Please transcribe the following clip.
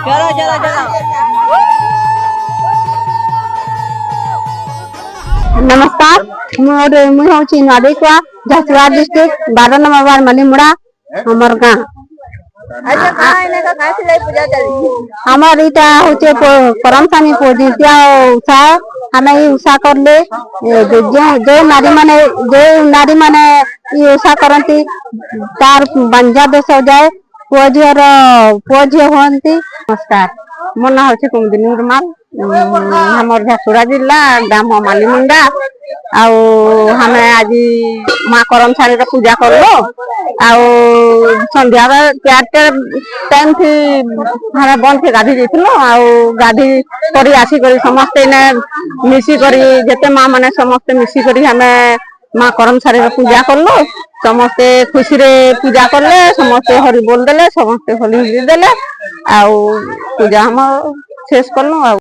चलो चलो चलो। नमस्कार मुझे हूँ नदीकुआ झारसुगुड़ा डिस्ट्रिक्ट 12 नंबर वार्ड मलीमुड़ा हमर गाँव। हमार इटा होचे परमसानी पोजिटिया उषा हमें ये उषा करले जो नारी माने ये उषा करती तार बंजा दोष हो जाए पुओ झील होती। नमस्कार मो ना हूँ कुमुदिनी मुरमाल हमर झारसुगुड़ा जिला गाँव मालीमुंडा आउ हमें आज माँ करमसानी पूजा करलो आउ संध्या 4 टाइम थी हमें बंद थे गाधी जाइल आउ गाधी कर आसिक समस्ते मिसी जिते माँ मैंने समस्ते मिसिक हमें माँ करमसानी पूजा करलो समस्ते खुशी रे पूजा करले समस्ते हरि बोल देले समस्ते होली देले आउ पूजा हम शेष करलो।